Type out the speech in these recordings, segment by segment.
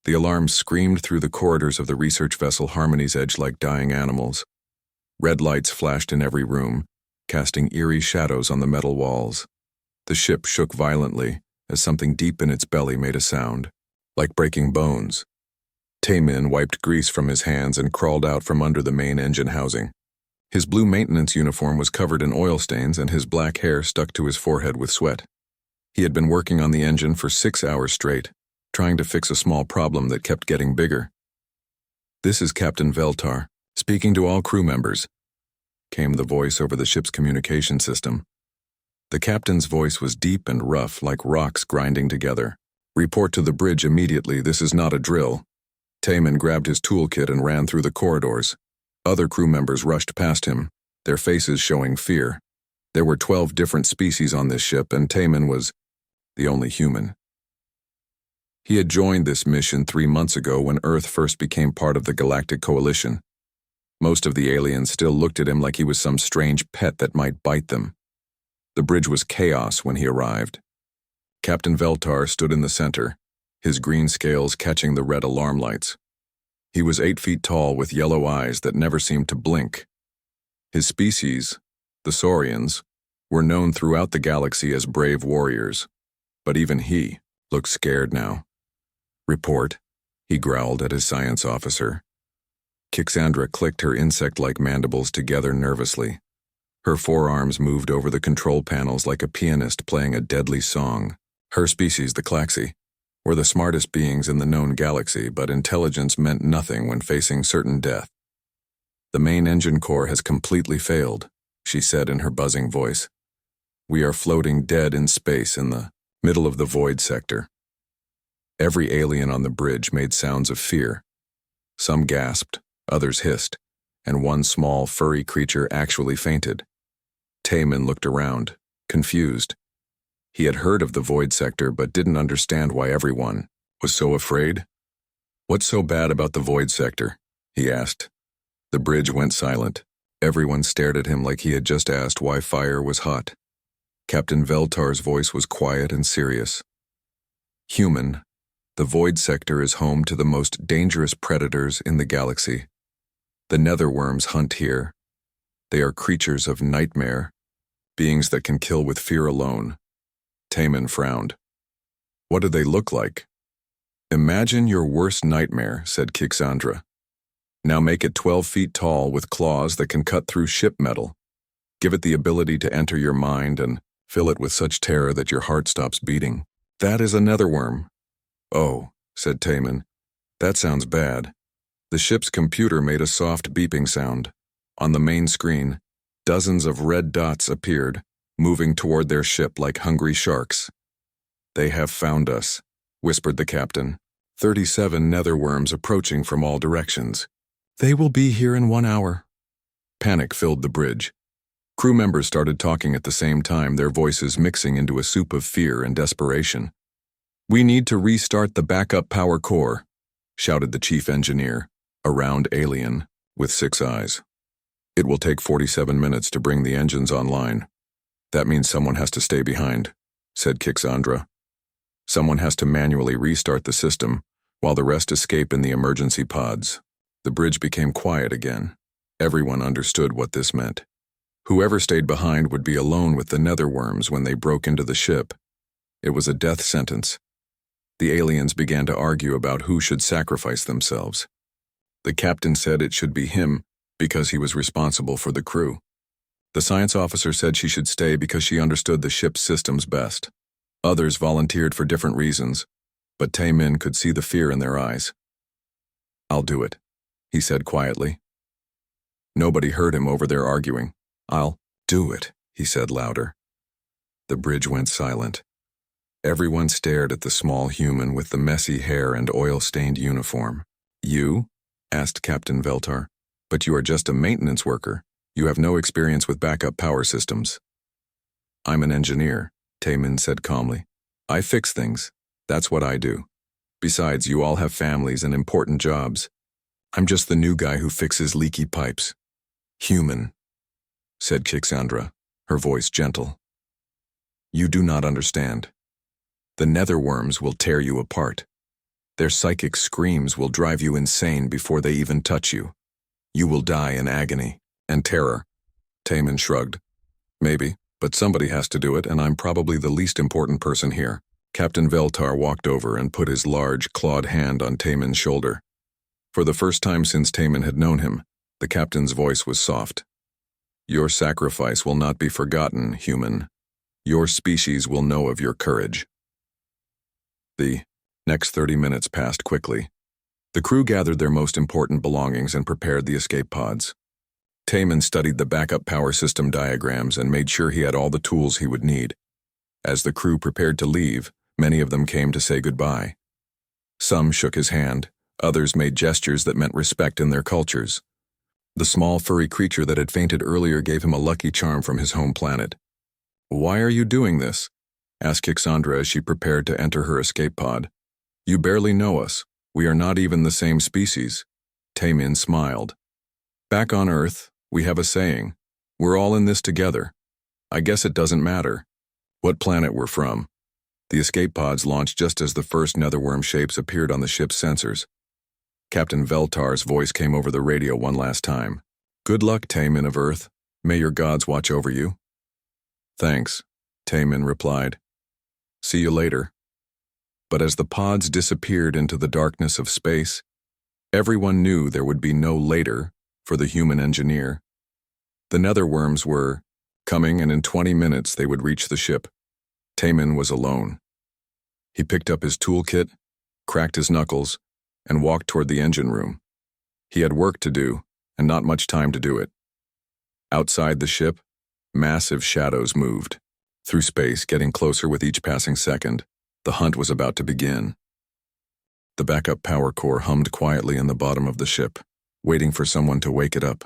The alarms screamed through the corridors of the research vessel Harmony's Edge like dying animals. Red lights flashed in every room, casting eerie shadows on the metal walls. The ship shook violently as something deep in its belly made a sound, like breaking bones. Taemin wiped grease from his hands and crawled out from under the main engine housing. His blue maintenance uniform was covered in oil stains and his black hair stuck to his forehead with sweat. He had been working on the engine for 6 hours straight, trying to fix a small problem that kept getting bigger. "This is Captain Veltar, speaking to all crew members," came the voice over the ship's communication system. The captain's voice was deep and rough, like rocks grinding together. "Report to the bridge immediately, this is not a drill." Taemin grabbed his toolkit and ran through the corridors. Other crew members rushed past him, their faces showing fear. There were 12 different species on this ship, and Taemin was the only human. He had joined this mission 3 months ago when Earth first became part of the Galactic Coalition. Most of the aliens still looked at him like he was some strange pet that might bite them. The bridge was chaos when he arrived. Captain Veltar stood in the center, his green scales catching the red alarm lights. He was 8 feet tall with yellow eyes that never seemed to blink. His species, the Saurians, were known throughout the galaxy as brave warriors, but even he looked scared now. "Report," he growled at his science officer. Kixandra clicked her insect-like mandibles together nervously. Her forearms moved over the control panels like a pianist playing a deadly song. Her species, the Klaxi, were the smartest beings in the known galaxy, but intelligence meant nothing when facing certain death. "The main engine core has completely failed," she said in her buzzing voice. "We are floating dead in space in the middle of the void sector." Every alien on the bridge made sounds of fear. Some gasped, others hissed, and one small, furry creature actually fainted. Taemin looked around, confused. He had heard of the void sector but didn't understand why everyone was so afraid. "What's so bad about the void sector?" he asked. The bridge went silent. Everyone stared at him like he had just asked why fire was hot. Captain Veltar's voice was quiet and serious. "Human, the void sector is home to the most dangerous predators in the galaxy. The netherworms hunt here. They are creatures of nightmare, beings that can kill with fear alone." Taemin frowned. "What do they look like?" "Imagine your worst nightmare," said Kixandra. "Now make it 12 feet tall with claws that can cut through ship metal. Give it the ability to enter your mind and fill it with such terror that your heart stops beating. That is a netherworm." "Oh," said Taemin. "That sounds bad." The ship's computer made a soft beeping sound. On the main screen, dozens of red dots appeared, moving toward their ship like hungry sharks. "They have found us," whispered the captain. 37 netherworms approaching from all directions. "They will be here in 1 hour." Panic filled the bridge. Crew members started talking at the same time, their voices mixing into a soup of fear and desperation. "We need to restart the backup power core," shouted the chief engineer, a round alien with 6 eyes. "It will take 47 minutes to bring the engines online. That means someone has to stay behind," said Kixandra. "Someone has to manually restart the system, while the rest escape in the emergency pods." The bridge became quiet again. Everyone understood what this meant. Whoever stayed behind would be alone with the netherworms when they broke into the ship. It was a death sentence. The aliens began to argue about who should sacrifice themselves. The captain said it should be him because he was responsible for the crew. The science officer said she should stay because she understood the ship's systems best. Others volunteered for different reasons, but Taemin could see the fear in their eyes. "I'll do it," he said quietly. Nobody heard him over their arguing. "I'll do it," he said louder. The bridge went silent. Everyone stared at the small human with the messy hair and oil-stained uniform. "You?" asked Captain Veltar. "But you are just a maintenance worker. You have no experience with backup power systems." "I'm an engineer," Taemin said calmly. "I fix things. That's what I do. Besides, you all have families and important jobs. I'm just the new guy who fixes leaky pipes." "Human," said Kixandra, her voice gentle. "You do not understand. The netherworms will tear you apart. Their psychic screams will drive you insane before they even touch you. You will die in agony and terror. Taman shrugged. Maybe, but somebody has to do it, and I'm probably the least important person here. Captain Veltar walked over and put his large, clawed hand on Taman's shoulder. For the first time since Taman had known him, the captain's voice was soft. Your sacrifice will not be forgotten, human. Your species will know of your courage. The next 30 minutes passed quickly. The crew gathered their most important belongings and prepared the escape pods. Taman studied the backup power system diagrams and made sure he had all the tools he would need. As the crew prepared to leave, many of them came to say goodbye. Some shook his hand, others made gestures that meant respect in their cultures. The small furry creature that had fainted earlier gave him a lucky charm from his home planet. Why are you doing this? Asked Kixandra as she prepared to enter her escape pod. You barely know us. We are not even the same species. Taman smiled. Back on Earth, we have a saying. We're all in this together. I guess it doesn't matter what planet we're from. The escape pods launched just as the first netherworm shapes appeared on the ship's sensors. Captain Veltar's voice came over the radio one last time. Good luck, Taman of Earth. May your gods watch over you. Thanks, Taman replied. See you later. But as the pods disappeared into the darkness of space, everyone knew there would be no later for the human engineer. The netherworms were coming, and in 20 minutes they would reach the ship. Taman was alone. He picked up his toolkit, cracked his knuckles, and walked toward the engine room. He had work to do, and not much time to do it. Outside the ship, massive shadows moved. Through space, getting closer with each passing second, the hunt was about to begin. The backup power core hummed quietly in the bottom of the ship, waiting for someone to wake it up.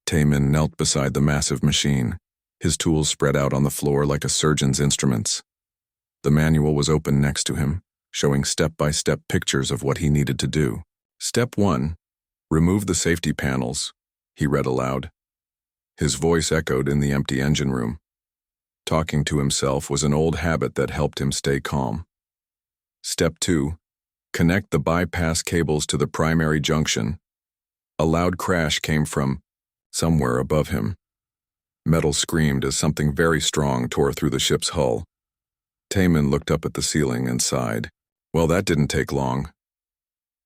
Taman knelt beside the massive machine, his tools spread out on the floor like a surgeon's instruments. The manual was open next to him, showing step-by-step pictures of what he needed to do. Step 1. Remove the safety panels, he read aloud. His voice echoed in the empty engine room. Talking to himself was an old habit that helped him stay calm. Step 2. Connect the bypass cables to the primary junction. A loud crash came from somewhere above him. Metal screamed as something very strong tore through the ship's hull. Taman looked up at the ceiling and sighed. Well, that didn't take long.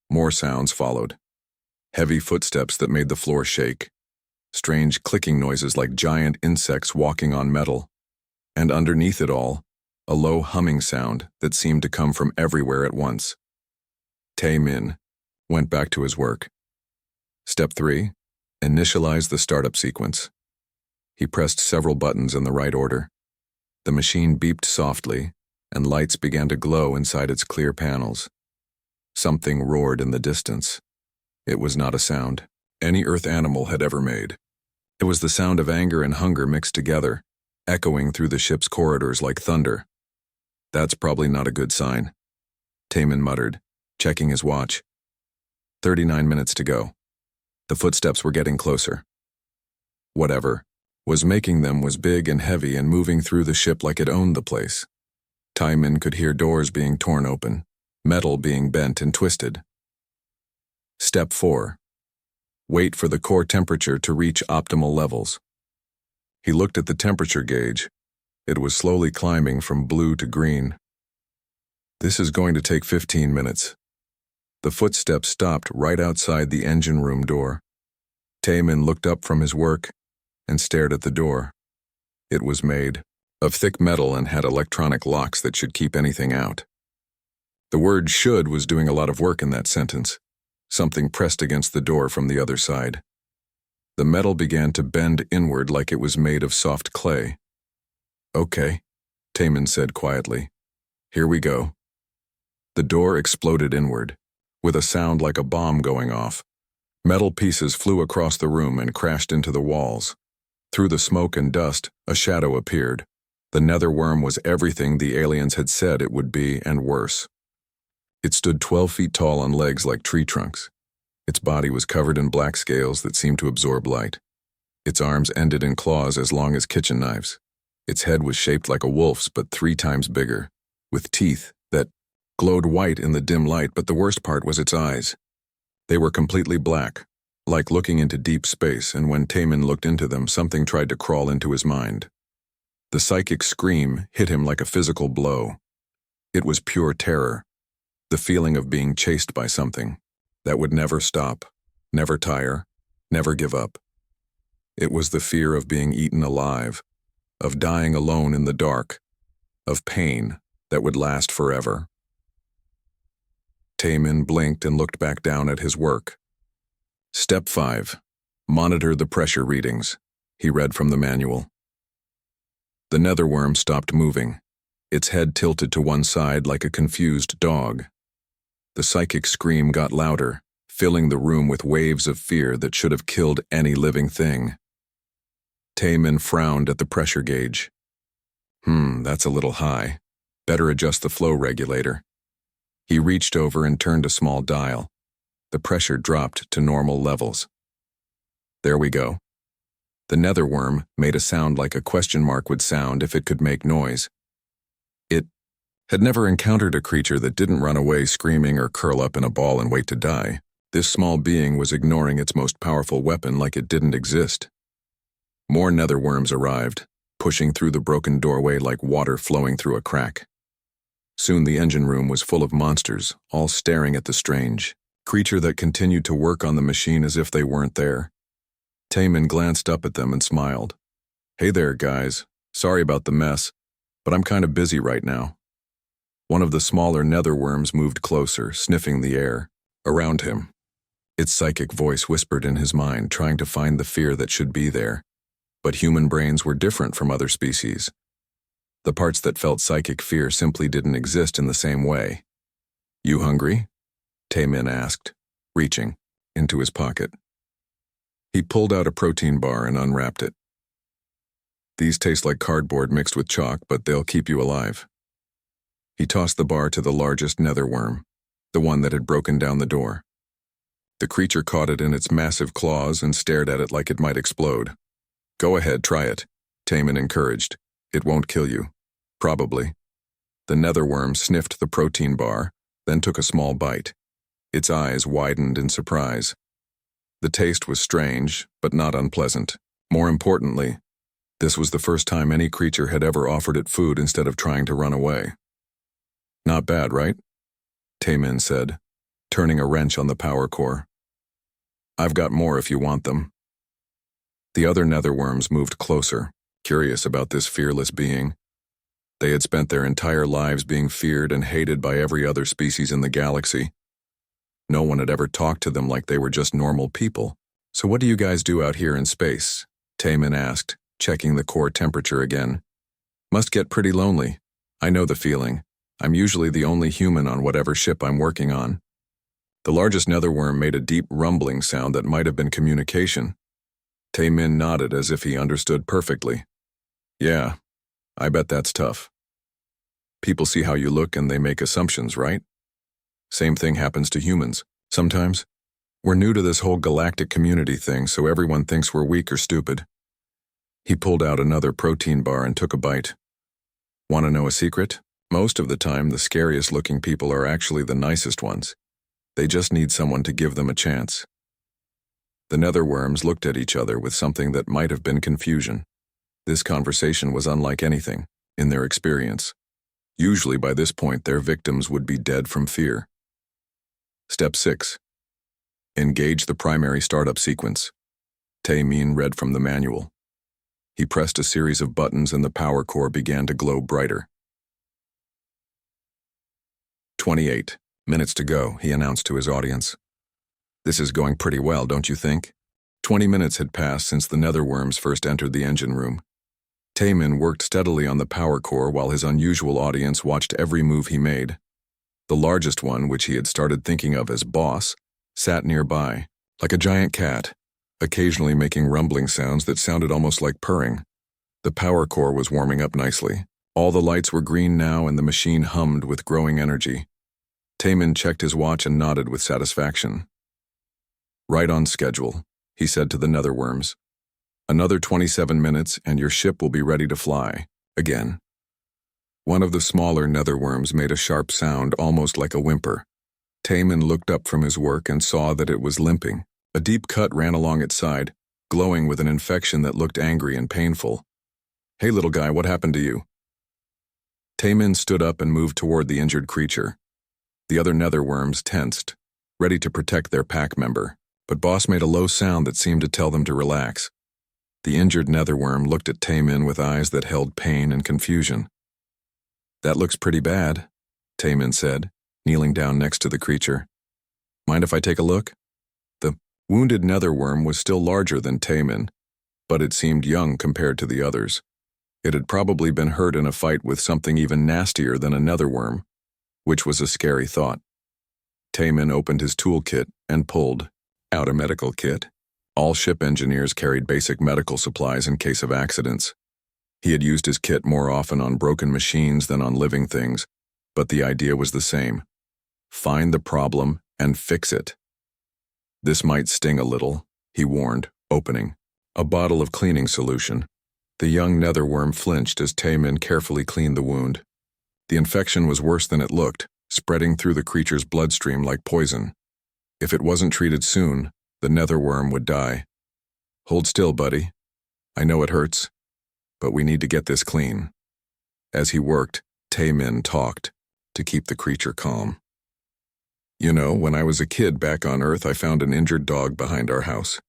More sounds followed. Heavy footsteps that made the floor shake. Strange clicking noises like giant insects walking on metal. And underneath it all, a low humming sound that seemed to come from everywhere at once. Taman went back to his work. Step 3. Initialize the startup sequence. He pressed several buttons in the right order. The machine beeped softly, and lights began to glow inside its clear panels. Something roared in the distance. It was not a sound any Earth animal had ever made. It was the sound of anger and hunger mixed together, echoing through the ship's corridors like thunder. That's probably not a good sign, Taman muttered, checking his watch. 39 minutes to go. The footsteps were getting closer. Whatever was making them was big and heavy and moving through the ship like it owned the place. Taman could hear doors being torn open, metal being bent and twisted. Step 4. Wait for the core temperature to reach optimal levels. He looked at the temperature gauge. It was slowly climbing from blue to green. This is going to take 15 minutes. The footsteps stopped right outside the engine room door. Taman looked up from his work and stared at the door. It was made of thick metal and had electronic locks that should keep anything out. The word should was doing a lot of work in that sentence. Something pressed against the door from the other side. The metal began to bend inward like it was made of soft clay. Okay, Taman said quietly. Here we go. The door exploded inward, with a sound like a bomb going off. Metal pieces flew across the room and crashed into the walls. Through the smoke and dust, a shadow appeared. The netherworm was everything the aliens had said it would be and worse. It stood 12 feet tall on legs like tree trunks. Its body was covered in black scales that seemed to absorb light. Its arms ended in claws as long as kitchen knives. Its head was shaped like a wolf's but 3 times bigger, with teeth that glowed white in the dim light, but the worst part was its eyes. They were completely black, like looking into deep space, and when Taman looked into them, something tried to crawl into his mind. The psychic scream hit him like a physical blow. It was pure terror, the feeling of being chased by something that would never stop, never tire, never give up. It was the fear of being eaten alive, of dying alone in the dark, of pain that would last forever. Taman blinked and looked back down at his work. Step 5. Monitor the pressure readings, he read from the manual. The netherworm stopped moving, its head tilted to one side like a confused dog. The psychic scream got louder, filling the room with waves of fear that should have killed any living thing. Taman frowned at the pressure gauge. That's a little high. Better adjust the flow regulator. He reached over and turned a small dial. The pressure dropped to normal levels. There we go. The netherworm made a sound like a question mark would sound if it could make noise. It had never encountered a creature that didn't run away screaming or curl up in a ball and wait to die. This small being was ignoring its most powerful weapon like it didn't exist. More netherworms arrived, pushing through the broken doorway like water flowing through a crack. Soon the engine room was full of monsters, all staring at the strange creature that continued to work on the machine as if they weren't there. Taman glanced up at them and smiled. "Hey there, guys. Sorry about the mess, but I'm kind of busy right now." One of the smaller netherworms moved closer, sniffing the air around him. Its psychic voice whispered in his mind, trying to find the fear that should be there. But human brains were different from other species. The parts that felt psychic fear simply didn't exist in the same way. "You hungry?" Taman asked, reaching into his pocket. He pulled out a protein bar and unwrapped it. "These taste like cardboard mixed with chalk, but they'll keep you alive." He tossed the bar to the largest netherworm, the one that had broken down the door. The creature caught it in its massive claws and stared at it like it might explode. "Go ahead, try it," Taman encouraged. "It won't kill you." "Probably." The netherworm sniffed the protein bar, then took a small bite. Its eyes widened in surprise. The taste was strange, but not unpleasant. More importantly, this was the first time any creature had ever offered it food instead of trying to run away. "Not bad, right?" Taman said, turning a wrench on the power core. "I've got more if you want them." The other netherworms moved closer, curious about this fearless being. They had spent their entire lives being feared and hated by every other species in the galaxy. No one had ever talked to them like they were just normal people. "So what do you guys do out here in space?" Taman asked, checking the core temperature again. "Must get pretty lonely. I know the feeling. I'm usually the only human on whatever ship I'm working on." The largest netherworm made a deep rumbling sound that might have been communication. Taman nodded as if he understood perfectly. "Yeah, I bet that's tough. People see how you look and they make assumptions, right? Same thing happens to humans. Sometimes, we're new to this whole galactic community thing, so everyone thinks we're weak or stupid." He pulled out another protein bar and took a bite. "Want to know a secret? Most of the time, the scariest looking people are actually the nicest ones. They just need someone to give them a chance." The netherworms looked at each other with something that might have been confusion. This conversation was unlike anything in their experience. Usually by this point, their victims would be dead from fear. Step 6. Engage the primary startup sequence. Taman read from the manual. He pressed a series of buttons and the power core began to glow brighter. 28 minutes to go, he announced to his audience. "This is going pretty well, don't you think?" 20 minutes had passed since the netherworms first entered the engine room. Taman worked steadily on the power core while his unusual audience watched every move he made. The largest one, which he had started thinking of as boss, sat nearby, like a giant cat, occasionally making rumbling sounds that sounded almost like purring. The power core was warming up nicely. All the lights were green now and the machine hummed with growing energy. Taman checked his watch and nodded with satisfaction. "Right on schedule," he said to the netherworms. "Another 27 minutes and your ship will be ready to fly. Again." One of the smaller netherworms made a sharp sound, almost like a whimper. Taman looked up from his work and saw that it was limping. A deep cut ran along its side, glowing with an infection that looked angry and painful. "Hey, little guy, what happened to you?" Taman stood up and moved toward the injured creature. The other netherworms tensed, ready to protect their pack member, but Boss made a low sound that seemed to tell them to relax. The injured netherworm looked at Taman with eyes that held pain and confusion. "That looks pretty bad," Taman said, kneeling down next to the creature. "Mind if I take a look?" The wounded netherworm was still larger than Taman, but it seemed young compared to the others. It had probably been hurt in a fight with something even nastier than a netherworm, which was a scary thought. Taman opened his toolkit and pulled out a medical kit. All ship engineers carried basic medical supplies in case of accidents. He had used his kit more often on broken machines than on living things, but the idea was the same. Find the problem and fix it. "This might sting a little," he warned, opening a bottle of cleaning solution. The young netherworm flinched as Taman carefully cleaned the wound. The infection was worse than it looked, spreading through the creature's bloodstream like poison. If it wasn't treated soon, the netherworm would die. "Hold still, buddy. I know it hurts, but we need to get this clean." As he worked, Taman talked to keep the creature calm. "You know, when I was a kid back on Earth, I found an injured dog behind our house.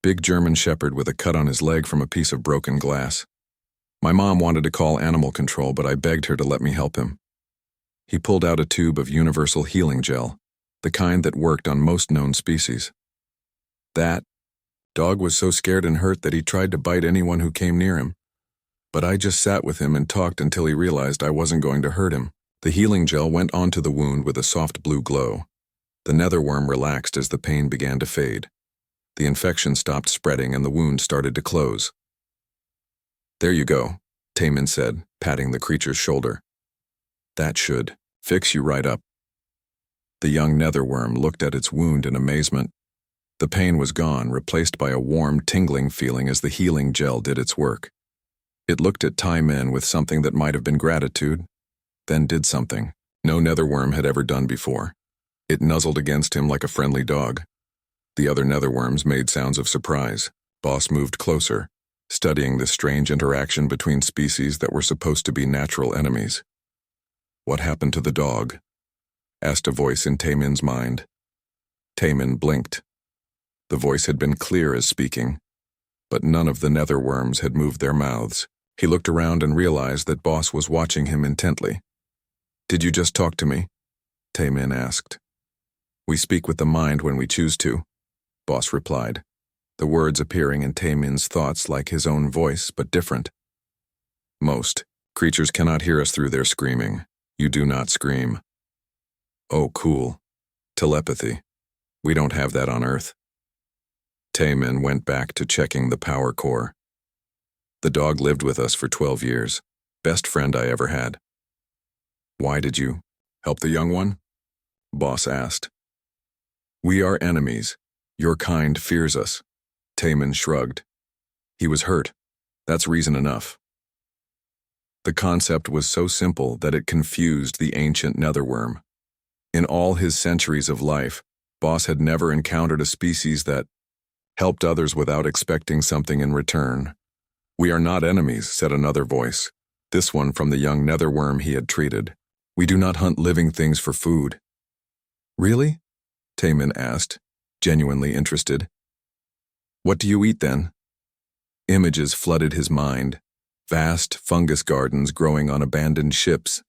Big German shepherd with a cut on his leg from a piece of broken glass. My mom wanted to call animal control, but I begged her to let me help him." He pulled out a tube of universal healing gel, the kind that worked on most known species. "That dog was so scared and hurt that he tried to bite anyone who came near him. But I just sat with him and talked until he realized I wasn't going to hurt him." The healing gel went onto the wound with a soft blue glow. The netherworm relaxed as the pain began to fade. The infection stopped spreading and the wound started to close. "There you go," Taman said, patting the creature's shoulder. "That should fix you right up." The young netherworm looked at its wound in amazement. The pain was gone, replaced by a warm, tingling feeling as the healing gel did its work. It looked at Taman with something that might have been gratitude, then did something no netherworm had ever done before. It nuzzled against him like a friendly dog. The other netherworms made sounds of surprise. Boss moved closer, studying this strange interaction between species that were supposed to be natural enemies. "What happened to the dog?" asked a voice in Taman's mind. Taman blinked. The voice had been clear as speaking, but none of the netherworms had moved their mouths. He looked around and realized that Boss was watching him intently. "Did you just talk to me?" Taman asked. "We speak with the mind when we choose to," Boss replied, the words appearing in Taman's thoughts like his own voice, but different. "Most creatures cannot hear us through their screaming. You do not scream." "Oh, cool. Telepathy. We don't have that on Earth." Taman went back to checking the power core. "The dog lived with us for 12 years. Best friend I ever had." "Why did you help the young one?" Boss asked. "We are enemies. Your kind fears us." Taman shrugged. "He was hurt. That's reason enough." The concept was so simple that it confused the ancient netherworm. In all his centuries of life, Boss had never encountered a species that helped others without expecting something in return. "We are not enemies," said another voice, this one from the young netherworm he had treated. "We do not hunt living things for food." "Really?" Taman asked, genuinely interested. "What do you eat then?" Images flooded his mind. Vast fungus gardens growing on abandoned ships,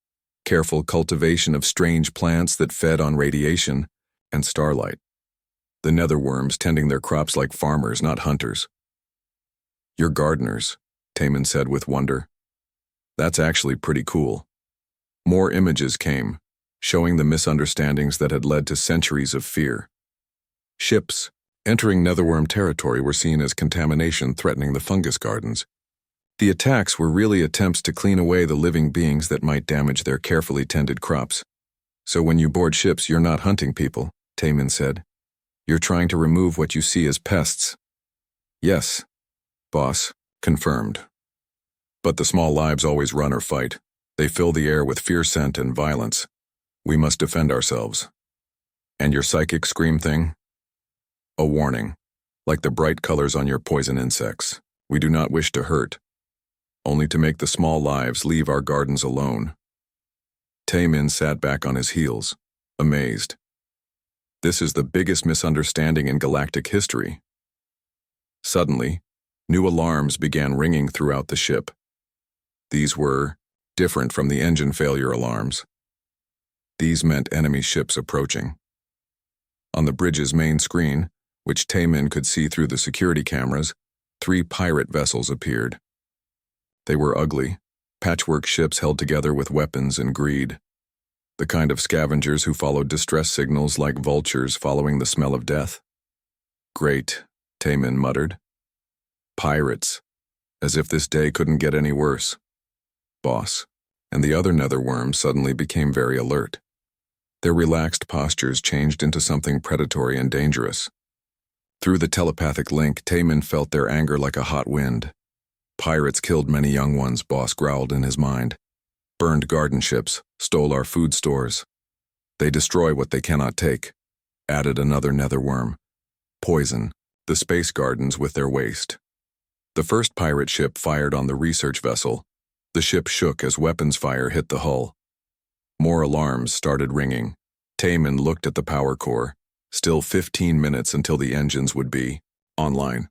careful cultivation of strange plants that fed on radiation, and starlight. The netherworms tending their crops like farmers, not hunters. "You're gardeners," Taman said with wonder. "That's actually pretty cool." More images came, showing the misunderstandings that had led to centuries of fear. Ships entering netherworm territory were seen as contamination threatening the fungus gardens. The attacks were really attempts to clean away the living beings that might damage their carefully tended crops. "So when you board ships, you're not hunting people," Taman said. "You're trying to remove what you see as pests." "Yes," Boss confirmed. "But the small lives always run or fight. They fill the air with fear, scent, and violence. We must defend ourselves. And your psychic scream thing? A warning. Like the bright colors on your poison insects. We do not wish to hurt, only to make the small lives leave our gardens alone. Taemin sat back on his heels, amazed. This is the biggest misunderstanding in galactic history. Suddenly, new alarms began ringing throughout the ship. These were different from the engine failure alarms. These meant enemy ships approaching. On the bridge's main screen, which Taemin could see through the security cameras, 3 pirate vessels appeared. They were ugly, patchwork ships held together with weapons and greed. The kind of scavengers who followed distress signals like vultures following the smell of death. Great, Taemin muttered. Pirates, as if this day couldn't get any worse. Boss, and the other netherworms suddenly became very alert. Their relaxed postures changed into something predatory and dangerous. Through the telepathic link, Taemin felt their anger like a hot wind. Pirates killed many young ones, Boss growled in his mind. Burned garden ships, stole our food stores. They destroy what they cannot take, added another netherworm. Poison the space gardens with their waste. The first pirate ship fired on the research vessel. The ship shook as weapons fire hit the hull. More alarms started ringing. Taemin looked at the power core. Still 15 minutes until the engines would be online.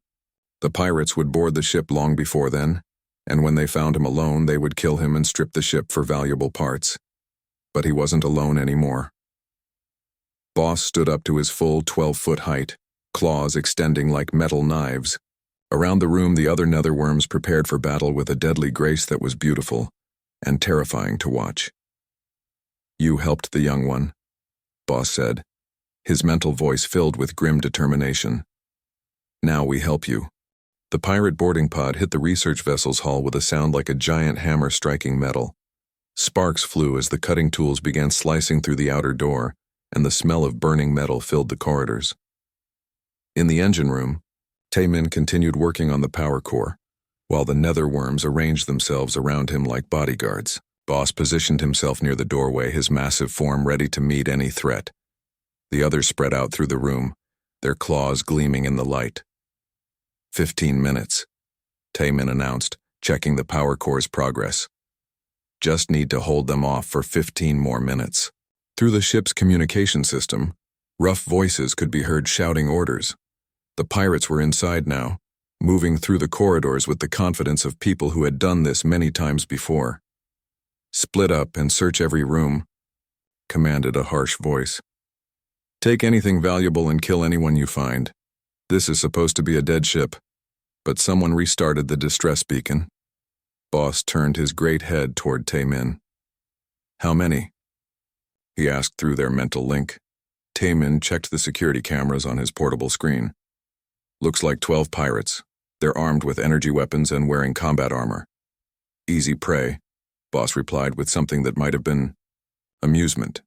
The pirates would board the ship long before then, and when they found him alone, they would kill him and strip the ship for valuable parts. But he wasn't alone anymore. Boss stood up to his full 12-foot height, claws extending like metal knives. Around the room, the other netherworms prepared for battle with a deadly grace that was beautiful and terrifying to watch. You helped the young one, Boss said, his mental voice filled with grim determination. Now we help you. The pirate boarding pod hit the research vessel's hull with a sound like a giant hammer striking metal. Sparks flew as the cutting tools began slicing through the outer door, and the smell of burning metal filled the corridors. In the engine room, Taemin continued working on the power core, while the netherworms arranged themselves around him like bodyguards. Boss positioned himself near the doorway, his massive form ready to meet any threat. The others spread out through the room, their claws gleaming in the light. 15 minutes, Taemin announced, checking the power core's progress. Just need to hold them off for 15 more minutes. Through the ship's communication system, rough voices could be heard shouting orders. The pirates were inside now, moving through the corridors with the confidence of people who had done this many times before. Split up and search every room, commanded a harsh voice. Take anything valuable and kill anyone you find. This is supposed to be a dead ship, but someone restarted the distress beacon. Boss turned his great head toward Taemin. How many? He asked through their mental link. Taemin checked the security cameras on his portable screen. Looks like 12 pirates. They're armed with energy weapons and wearing combat armor. Easy prey, Boss replied with something that might have been amusement.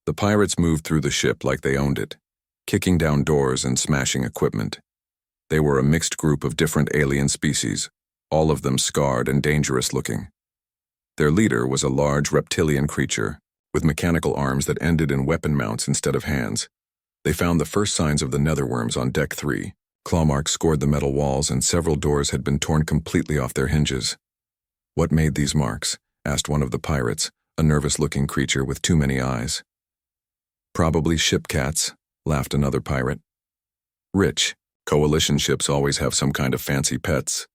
The pirates moved through the ship like they owned it, kicking down doors and smashing equipment. They were a mixed group of different alien species, all of them scarred and dangerous looking. Their leader was a large reptilian creature, with mechanical arms that ended in weapon mounts instead of hands. They found the first signs of the netherworms on Deck 3. Claw marks scored the metal walls and several doors had been torn completely off their hinges. What made these marks? Asked one of the pirates, a nervous-looking creature with too many eyes. Probably ship cats, laughed another pirate. Rich, coalition ships always have some kind of fancy pets.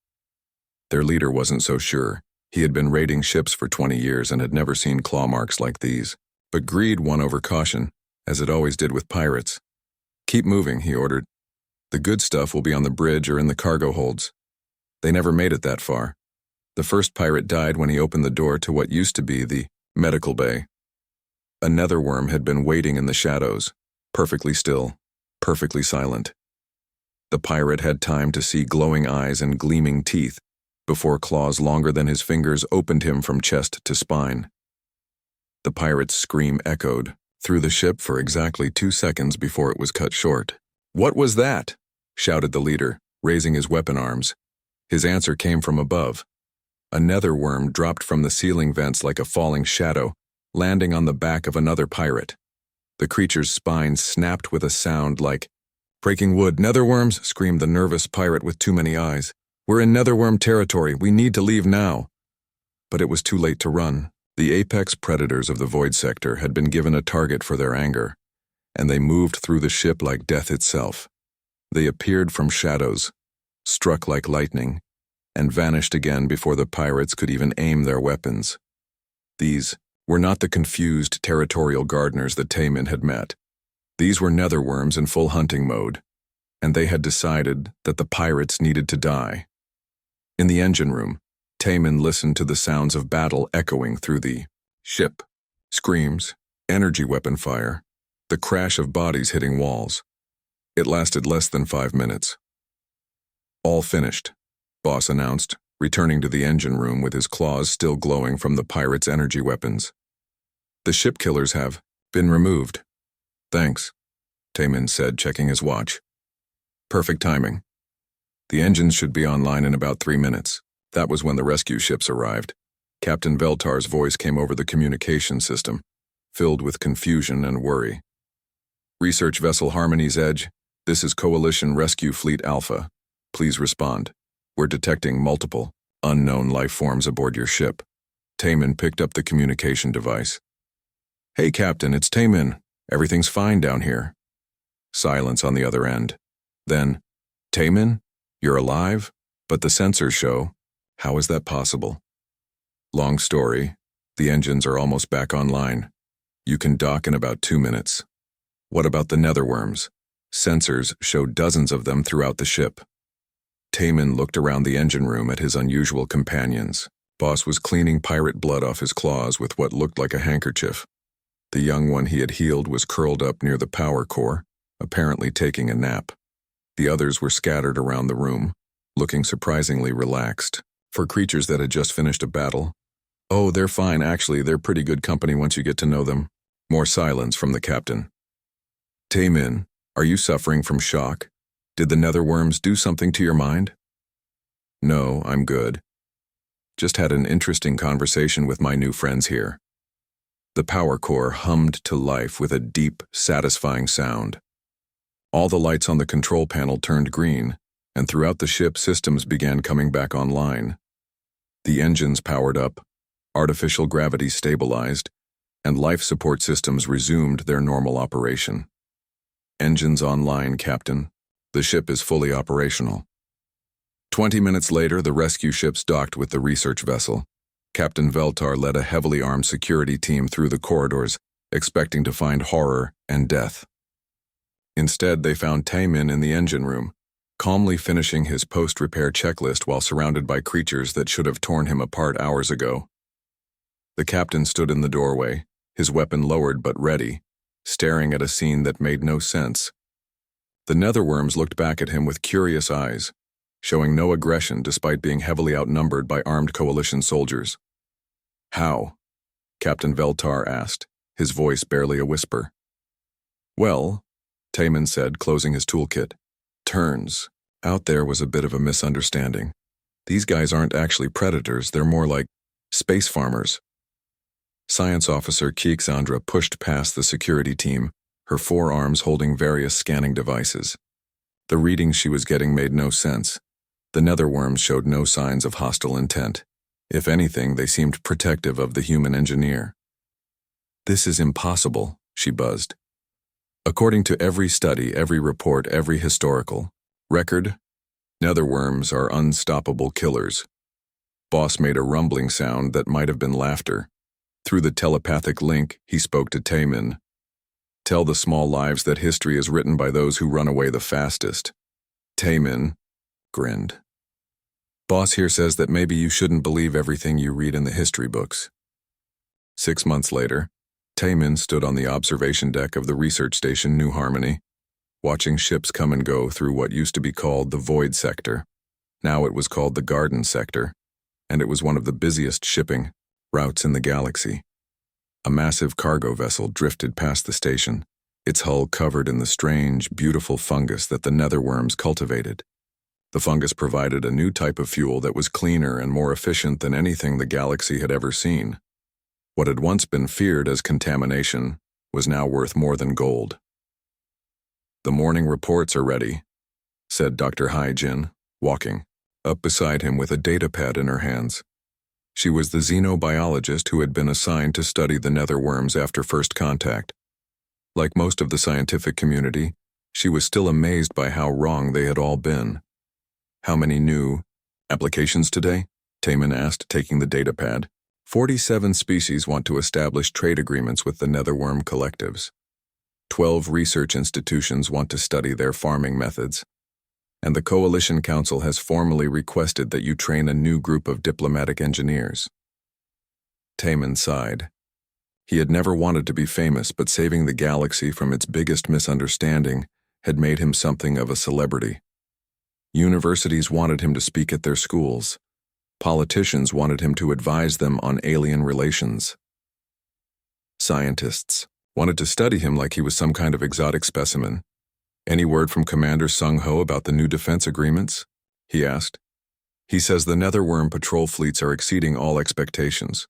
Their leader wasn't so sure. He had been raiding ships for 20 years and had never seen claw marks like these. But greed won over caution, as it always did with pirates. Keep moving, he ordered. The good stuff will be on the bridge or in the cargo holds. They never made it that far. The first pirate died when he opened the door to what used to be the medical bay. A netherworm had been waiting in the shadows, perfectly still, perfectly silent. The pirate had time to see glowing eyes and gleaming teeth before claws longer than his fingers opened him from chest to spine. The pirate's scream echoed through the ship for exactly 2 seconds before it was cut short. What was that? Shouted the leader, raising his weapon arms. His answer came from above. A netherworm dropped from the ceiling vents like a falling shadow, landing on the back of another pirate. The creature's spine snapped with a sound like, "Breaking wood, netherworms!" screamed the nervous pirate with too many eyes. "We're in netherworm territory. We need to leave now." But it was too late to run. The apex predators of the void sector had been given a target for their anger, and they moved through the ship like death itself. They appeared from shadows, struck like lightning, and vanished again before the pirates could even aim their weapons. These were not the confused territorial gardeners that Taemin had met. These were netherworms in full hunting mode, and they had decided that the pirates needed to die. In the engine room, Taemin listened to the sounds of battle echoing through the ship. Screams, energy weapon fire, the crash of bodies hitting walls. It lasted less than 5 minutes. "All finished," Boss announced, returning to the engine room with his claws still glowing from the pirates' energy weapons. "The ship killers have been removed." "Thanks," Taemin said, checking his watch. "Perfect timing. The engines should be online in about 3 minutes." That was when the rescue ships arrived. Captain Veltar's voice came over the communication system, filled with confusion and worry. "Research Vessel Harmony's Edge, this is Coalition Rescue Fleet Alpha. Please respond. We're detecting multiple, unknown life forms aboard your ship." Taemin picked up the communication device. "Hey, Captain, it's Taemin. Everything's fine down here." Silence on the other end. Then, "Taemin, you're alive? But the sensors show. How is that possible?" "Long story. The engines are almost back online. You can dock in about 2 minutes." "What about the netherworms?" "Sensors show dozens of them throughout the ship." Taemin looked around the engine room at his unusual companions. Boss was cleaning pirate blood off his claws with what looked like a handkerchief. The young one he had healed was curled up near the power core, apparently taking a nap. The others were scattered around the room, looking surprisingly relaxed. For creatures that had just finished a battle, "Oh, they're fine, actually. They're pretty good company once you get to know them." More silence from the captain. "Taemin, are you suffering from shock? Did the netherworms do something to your mind?" "No, I'm good. Just had an interesting conversation with my new friends here." The power core hummed to life with a deep, satisfying sound. All the lights on the control panel turned green, and throughout the ship systems began coming back online. The engines powered up, artificial gravity stabilized, and life support systems resumed their normal operation. "Engines online, Captain. The ship is fully operational." 20 minutes later, the rescue ships docked with the research vessel. Captain Veltar led a heavily armed security team through the corridors, expecting to find horror and death. Instead, they found Taemin in the engine room, calmly finishing his post-repair checklist while surrounded by creatures that should have torn him apart hours ago. The captain stood in the doorway, his weapon lowered but ready, staring at a scene that made no sense. The netherworms looked back at him with curious eyes, showing no aggression despite being heavily outnumbered by armed coalition soldiers. "How?" Captain Veltar asked, his voice barely a whisper. "Well," Taemin said, closing his toolkit, "turns. Out there was a bit of a misunderstanding. These guys aren't actually predators, they're more like space farmers." Science Officer Keexandra pushed past the security team, her forearms holding various scanning devices. The readings she was getting made no sense. The netherworms showed no signs of hostile intent. If anything, they seemed protective of the human engineer. "This is impossible," she buzzed. "According to every study, every report, every historical record, netherworms are unstoppable killers." Boss made a rumbling sound that might have been laughter. Through the telepathic link, he spoke to Taemin. "Tell the small lives that history is written by those who run away the fastest." Taemin grinned. "Boss here says that maybe you shouldn't believe everything you read in the history books." 6 months later, Taemin stood on the observation deck of the research station New Harmony, watching ships come and go through what used to be called the Void Sector. Now it was called the Garden Sector, and it was one of the busiest shipping routes in the galaxy. A massive cargo vessel drifted past the station, its hull covered in the strange, beautiful fungus that the netherworms cultivated. The fungus provided a new type of fuel that was cleaner and more efficient than anything the galaxy had ever seen. What had once been feared as contamination was now worth more than gold. "The morning reports are ready," said Dr. Hai-Jin, walking up beside him with a datapad in her hands. She was the xenobiologist who had been assigned to study the netherworms after first contact. Like most of the scientific community, she was still amazed by how wrong they had all been. "How many new applications today?" Taman asked, taking the datapad. 47 species want to establish trade agreements with the netherworm collectives. 12 research institutions want to study their farming methods. And the Coalition Council has formally requested that you train a new group of diplomatic engineers. Taman sighed. He had never wanted to be famous, but saving the galaxy from its biggest misunderstanding had made him something of a celebrity. Universities wanted him to speak at their schools. Politicians wanted him to advise them on alien relations. Scientists wanted to study him like he was some kind of exotic specimen. "Any word from Commander Sung-Ho about the new defense agreements?" he asked. "He says the netherworm patrol fleets are exceeding all expectations.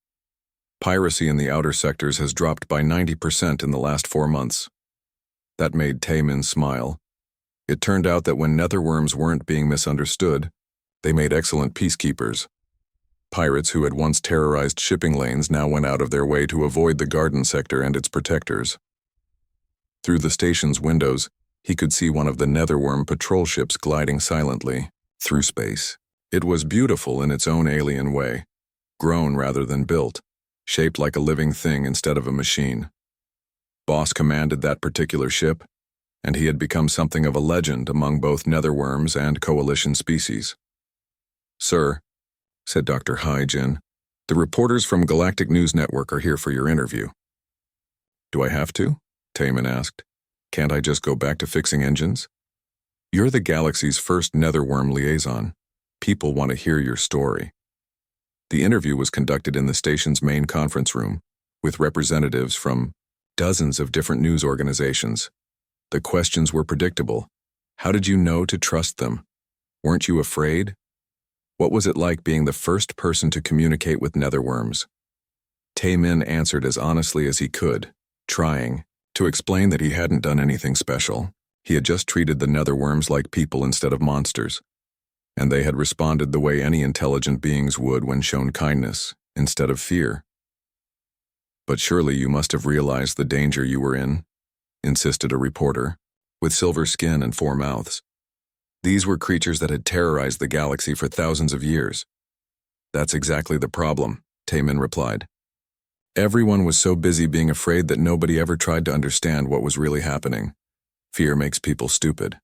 Piracy in the outer sectors has dropped by 90% in the last 4 months. That made Taemin smile. It turned out that when netherworms weren't being misunderstood, they made excellent peacekeepers. Pirates who had once terrorized shipping lanes now went out of their way to avoid the garden sector and its protectors. Through the station's windows, he could see one of the netherworm patrol ships gliding silently through space. It was beautiful in its own alien way, grown rather than built, shaped like a living thing instead of a machine. Boss commanded that particular ship, and he had become something of a legend among both netherworms and coalition species. "Sir," said Dr. Hai-Jin, "the reporters from Galactic News Network are here for your interview." "Do I have to?" Taemin asked. "Can't I just go back to fixing engines?" "You're the galaxy's first netherworm liaison. People want to hear your story." The interview was conducted in the station's main conference room, with representatives from dozens of different news organizations. The questions were predictable. How did you know to trust them? Weren't you afraid? What was it like being the first person to communicate with netherworms? Taemin answered as honestly as he could, trying to explain that he hadn't done anything special. He had just treated the netherworms like people instead of monsters, and they had responded the way any intelligent beings would when shown kindness instead of fear. "But surely you must have realized the danger you were in," insisted a reporter, with silver skin and 4 mouths. "These were creatures that had terrorized the galaxy for thousands of years." "That's exactly the problem," Taemin replied. "Everyone was so busy being afraid that nobody ever tried to understand what was really happening. Fear makes people stupid."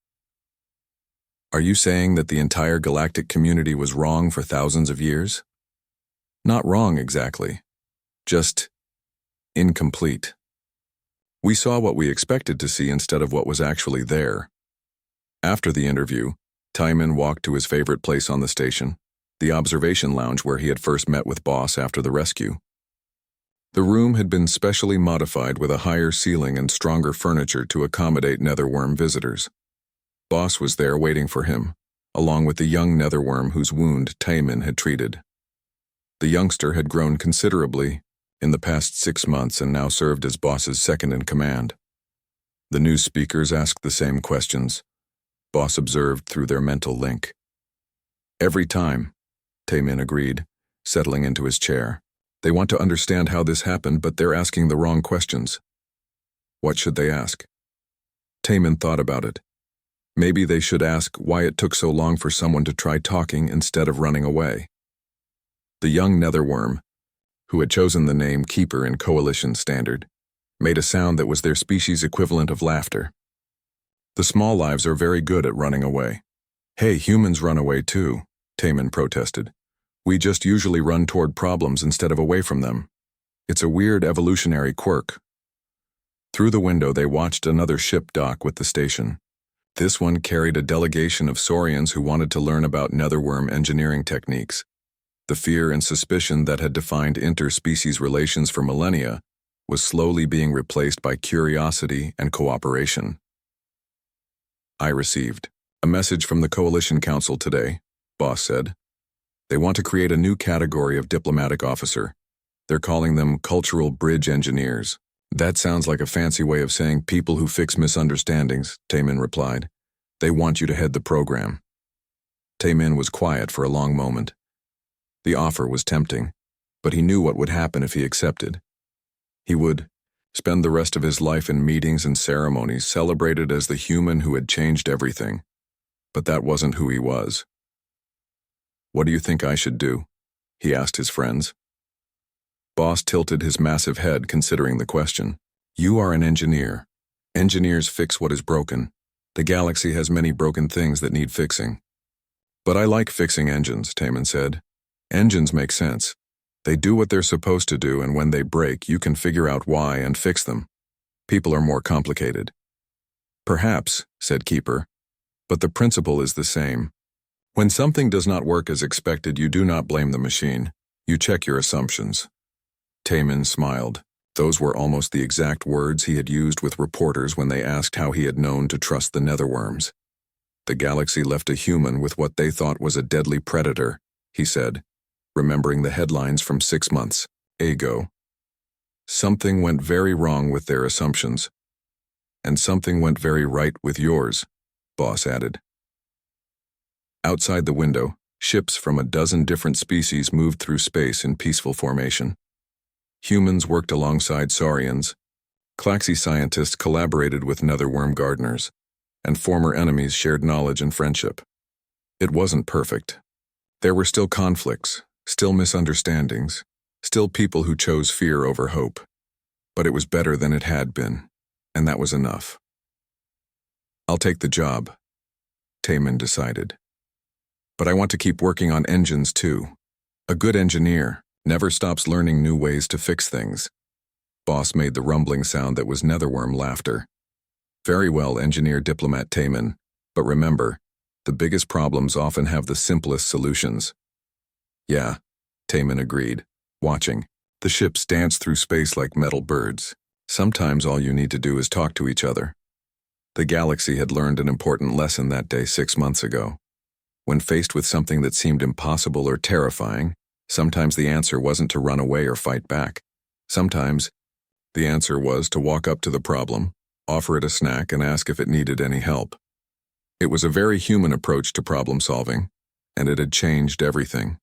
"Are you saying that the entire galactic community was wrong for thousands of years?" "Not wrong exactly. Just incomplete. We saw what we expected to see instead of what was actually there." After the interview, Taemin walked to his favorite place on the station, the observation lounge where he had first met with Boss after the rescue. The room had been specially modified with a higher ceiling and stronger furniture to accommodate netherworm visitors. Boss was there waiting for him, along with the young netherworm whose wound Taemin had treated. The youngster had grown considerably in the past 6 months and now served as Boss's second-in-command. The new speakers asked the same questions. Boss observed through their mental link. "Every time," Taemin agreed, settling into his chair. "They want to understand how this happened, but they're asking the wrong questions." What should they ask? Taemin thought about it. Maybe they should ask why it took so long for someone to try talking instead of running away. The young netherworm, who had chosen the name Keeper in Coalition Standard, made a sound that was their species' equivalent of laughter. "The small lives are very good at running away." "Hey, humans run away too," Taemin protested. "We just usually run toward problems instead of away from them. It's a weird evolutionary quirk." Through the window they watched another ship dock with the station. This one carried a delegation of Saurians who wanted to learn about netherworm engineering techniques. The fear and suspicion that had defined interspecies relations for millennia was slowly being replaced by curiosity and cooperation. "I received," A message from the Coalition Council today, boss said. They want to create a new category of diplomatic officer. They're calling them cultural bridge engineers. That sounds like a fancy way of saying people who fix misunderstandings, Taemin replied. They want you to head the program. Taemin was quiet for a long moment. The offer was tempting, but he knew what would happen if he accepted. He would spend the rest of his life in meetings and ceremonies celebrated as the human who had changed everything. But that wasn't who he was. What do you think I should do? He asked his friends. Boss tilted his massive head considering the question. You are an engineer. Engineers fix what is broken. The galaxy has many broken things that need fixing. But I like fixing engines, Taemin said. Engines make sense. They do what they're supposed to do, and when they break, you can figure out why and fix them. People are more complicated. Perhaps, said Keeper, but the principle is the same. When something does not work as expected, you do not blame the machine. You check your assumptions. Taemin smiled. Those were almost the exact words he had used with reporters when they asked how he had known to trust the netherworms. The galaxy left a human with what they thought was a deadly predator, he said, remembering the headlines from 6 months ago. Something went very wrong with their assumptions. And something went very right with yours, Boss added. Outside the window, ships from a dozen different species moved through space in peaceful formation. Humans worked alongside Saurians, Klaxi scientists collaborated with netherworm gardeners, and former enemies shared knowledge and friendship. It wasn't perfect. There were still conflicts, still misunderstandings, still people who chose fear over hope. But it was better than it had been, and that was enough. I'll take the job, Taemin decided. But I want to keep working on engines too. A good engineer never stops learning new ways to fix things. Boss made the rumbling sound that was netherworm laughter. Very well, engineer diplomat Taemin, but remember, the biggest problems often have the simplest solutions. Yeah, Taemin agreed, watching. The ships dance through space like metal birds. Sometimes all you need to do is talk to each other. The galaxy had learned an important lesson that day 6 months ago. When faced with something that seemed impossible or terrifying, sometimes the answer wasn't to run away or fight back. Sometimes, the answer was to walk up to the problem, offer it a snack, and ask if it needed any help. It was a very human approach to problem solving, and it had changed everything.